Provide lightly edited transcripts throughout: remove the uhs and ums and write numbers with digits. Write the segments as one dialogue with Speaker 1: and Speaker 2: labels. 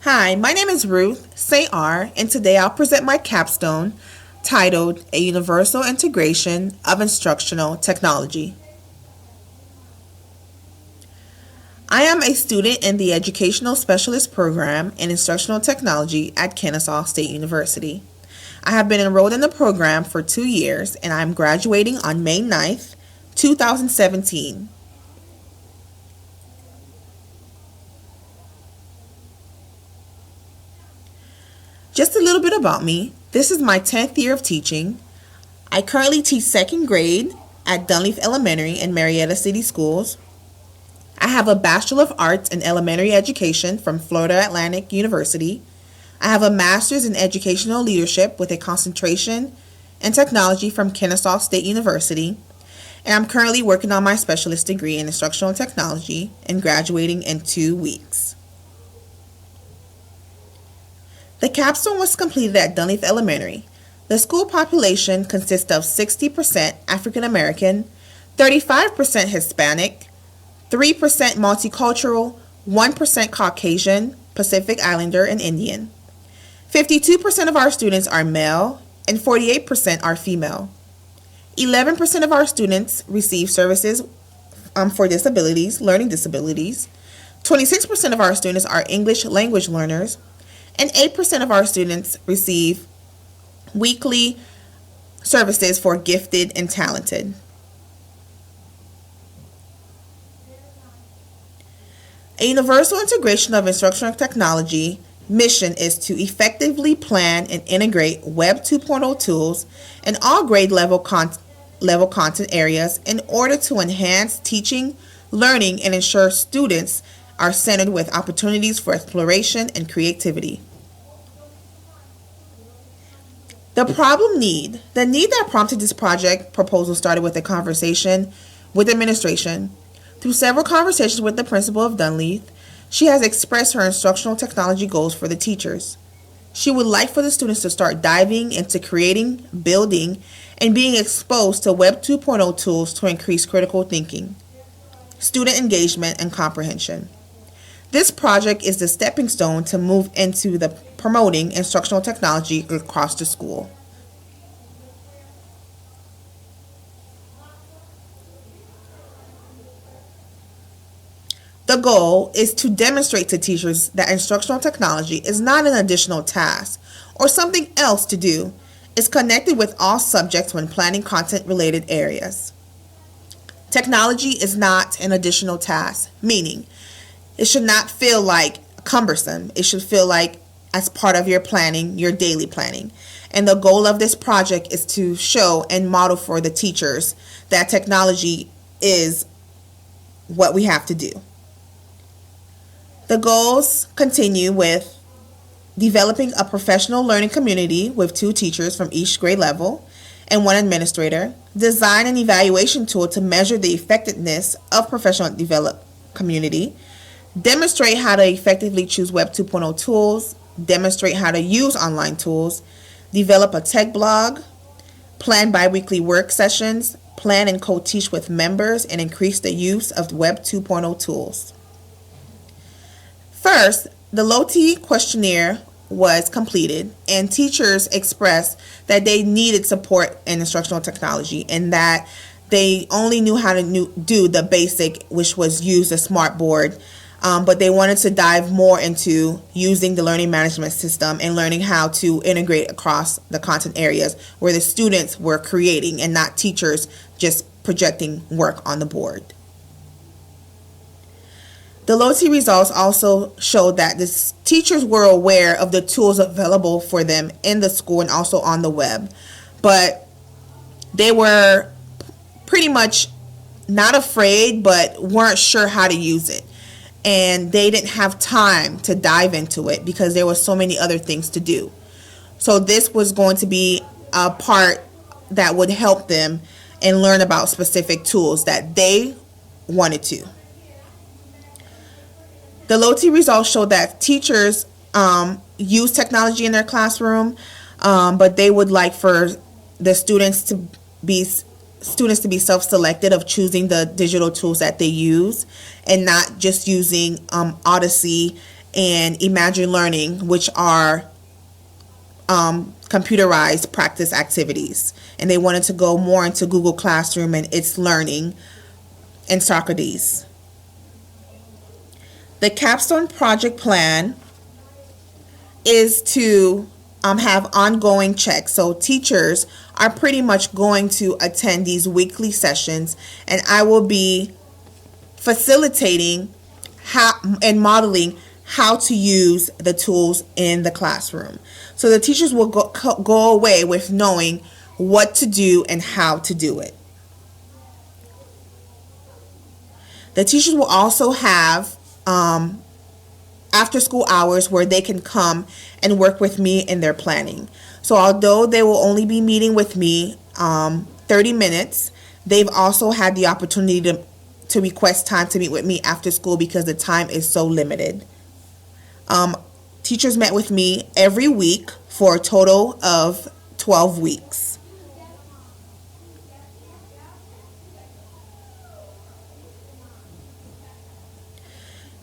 Speaker 1: Hi, my name is Ruth Sayar, and today I'll present my capstone titled A Universal Integration of Instructional Technology. I am a student in the Educational Specialist Program in Instructional Technology at Kennesaw State University. I have been enrolled in the program for 2 years and I'm graduating on May 9th, 2017. Just a little bit about me. This is my 10th year of teaching. I currently teach second grade at Dunleaf Elementary and Marietta City Schools. I have a Bachelor of Arts in Elementary Education from Florida Atlantic University. I have a Master's in Educational Leadership with a concentration in Technology from Kennesaw State University. And I'm currently working on my specialist degree in Instructional Technology and graduating in 2 weeks. The capstone was completed at Dunleaf Elementary. The school population consists of 60% African American, 35% Hispanic, 3% multicultural, 1% Caucasian, Pacific Islander, and Indian. 52% of our students are male and 48% are female. 11% of our students receive services for disabilities, learning disabilities. 26% of our students are English language learners, and 8% of our students receive weekly services for gifted and talented. A universal integration of instructional technology mission is to effectively plan and integrate Web 2.0 tools in all grade level content areas in order to enhance teaching, learning, and ensure students are centered with opportunities for exploration and creativity. The need that prompted this project proposal started with a conversation with administration. Through several conversations with the principal of Dunleaf, she has expressed her instructional technology goals for the teachers. She would like for the students to start diving into creating, building, and being exposed to Web 2.0 tools to increase critical thinking, student engagement, and comprehension. This project is the stepping stone to move into the promoting instructional technology across the school. The goal is to demonstrate to teachers that instructional technology is not an additional task or something else to do. It's connected with all subjects when planning content-related areas. Technology is not an additional task, meaning it should not feel like cumbersome. It should feel like as part of your planning, your daily planning. And the goal of this project is to show and model for the teachers that technology is what we have to do. The goals continue with developing a professional learning community with 2 teachers from each grade level and 1 administrator, design an evaluation tool to measure the effectiveness of professional developed community, demonstrate how to effectively choose Web 2.0 tools, demonstrate how to use online tools, develop a tech blog, plan biweekly work sessions, plan and co-teach with members, and increase the use of Web 2.0 tools. First, the LOTI questionnaire was completed and teachers expressed that they needed support in instructional technology and that they only knew how to do the basic, which was use a smart board, but they wanted to dive more into using the learning management system and learning how to integrate across the content areas where the students were creating and not teachers just projecting work on the board. The LOTI results also showed that the teachers were aware of the tools available for them in the school and also on the web, but they were pretty much not afraid but weren't sure how to use it. And they didn't have time to dive into it because there were so many other things to do. So this was going to be a part that would help them and learn about specific tools that they wanted to. The LOTI results showed that teachers use technology in their classroom, but they would like for the students to be self-selected of choosing the digital tools that they use and not just using Odyssey and Imagine Learning, which are computerized practice activities. And they wanted to go more into Google Classroom and its learning and Socrates. The capstone project plan is to have ongoing checks. So teachers are pretty much going to attend these weekly sessions, and I will be facilitating how and modeling how to use the tools in the classroom. So the teachers will go away with knowing what to do and how to do it. The teachers will also have after school hours where they can come and work with me in their planning. So although they will only be meeting with me 30 minutes, they've also had the opportunity to request time to meet with me after school because the time is so limited. Teachers met with me every week for a total of 12 weeks.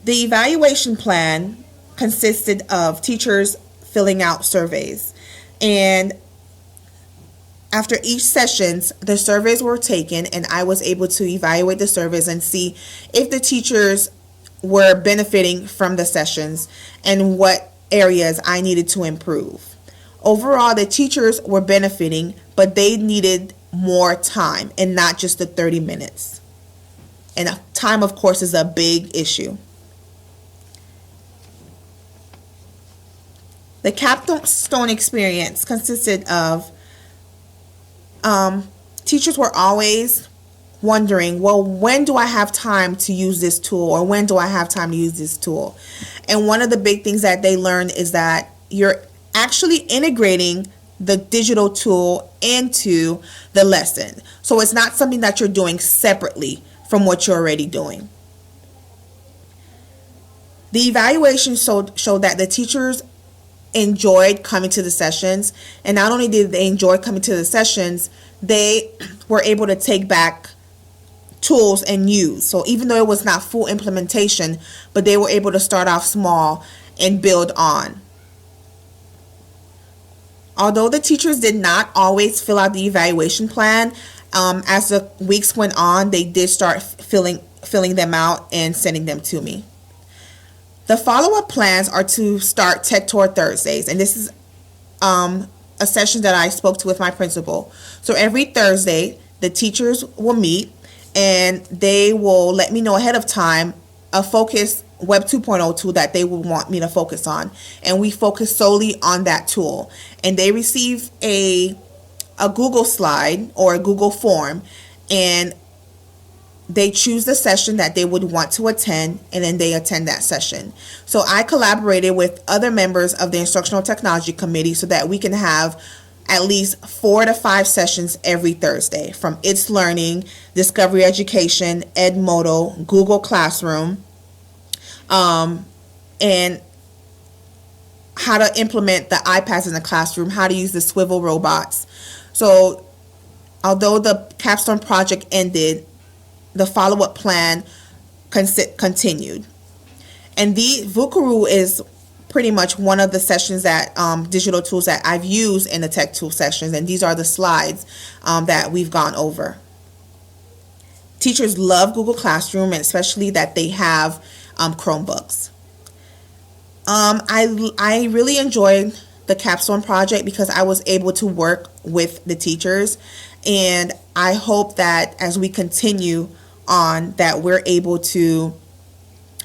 Speaker 1: The evaluation plan consisted of teachers filling out surveys, and after each sessions, the surveys were taken, and I was able to evaluate the surveys and see if the teachers were benefiting from the sessions and what areas I needed to improve. Overall, the teachers were benefiting, but they needed more time and not just the 30 minutes. And time, of course, is a big issue. The capstone experience consisted of teachers were always wondering, well, when do I have time to use this tool, or when do I have time to use this tool? And one of the big things that they learned is that you're actually integrating the digital tool into the lesson. So it's not something that you're doing separately from what you're already doing. The evaluation showed that the teachers enjoyed coming to the sessions, and not only did they enjoy coming to the sessions, they were able to take back tools and use. So even though it was not full implementation, but they were able to start off small and build on. Although the teachers did not always fill out the evaluation plan, as the weeks went on, they did start filling them out and sending them to me. The follow-up plans are to start Tech Tour Thursdays, and this is a session that I spoke to with my principal. So every Thursday, the teachers will meet, and they will let me know ahead of time a focus Web 2.0 tool that they would want me to focus on, and we focus solely on that tool. And they receive a Google slide or a Google form, and they choose the session that they would want to attend, and then they attend that session. So I collaborated with other members of the Instructional Technology Committee so that we can have at least 4 to 5 sessions every Thursday from It's Learning, Discovery Education, Edmodo, Google Classroom, and how to implement the iPads in the classroom, how to use the swivel robots. So although the capstone project ended, the follow-up plan continued. And the Vukaru is pretty much one of the sessions that digital tools that I've used in the tech tool sessions, and these are the slides that we've gone over. Teachers love Google Classroom, and especially that they have Chromebooks. I really enjoyed the capstone project because I was able to work with the teachers, and I hope that as we continue on that we're able to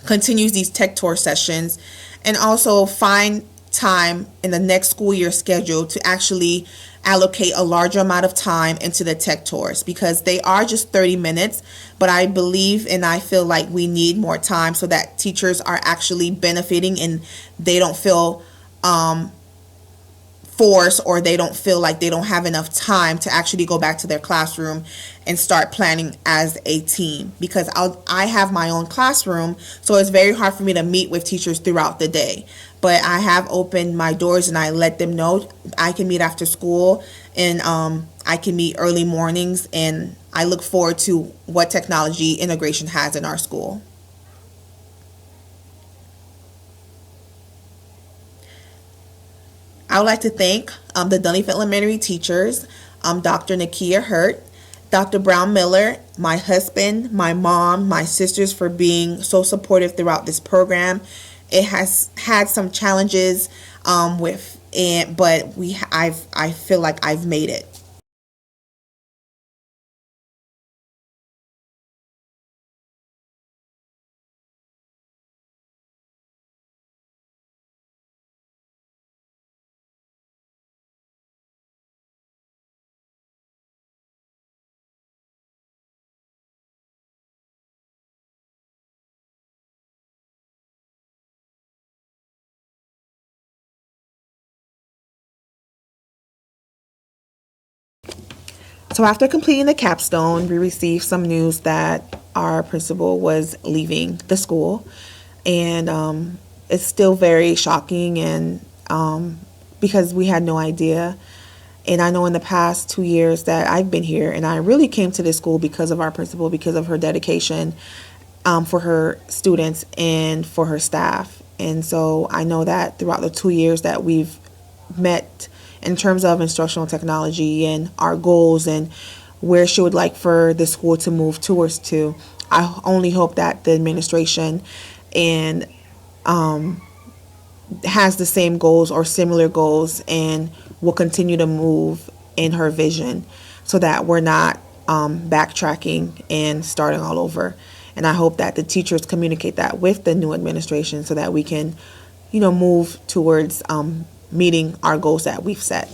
Speaker 1: continue these tech tour sessions and also find time in the next school year schedule to actually allocate a larger amount of time into the tech tours, because they are just 30 minutes, but I believe and I feel like we need more time so that teachers are actually benefiting and they don't feel forced, or they don't feel like they don't have enough time to actually go back to their classroom and start planning as a team, because I have my own classroom, so it's very hard for me to meet with teachers throughout the day. But I have opened my doors and I let them know I can meet after school, and I can meet early mornings, and I look forward to what technology integration has in our school. I would like to thank the Dunleavy Elementary teachers, Dr. Nakia Hurt, Dr. Brown Miller, my husband, my mom, my sisters for being so supportive throughout this program. It has had some challenges with it, but I feel like I've made it. So after completing the capstone, we received some news that our principal was leaving the school, and it's still very shocking, and because we had no idea. And I know in the past 2 years that I've been here, and I really came to this school because of our principal, because of her dedication for her students and for her staff. And so I know that throughout the 2 years that we've met in terms of instructional technology and our goals and where she would like for the school to move towards to, I only hope that the administration and has the same goals or similar goals and will continue to move in her vision so that we're not backtracking and starting all over. And I hope that the teachers communicate that with the new administration so that we can, move towards meeting our goals that we've set.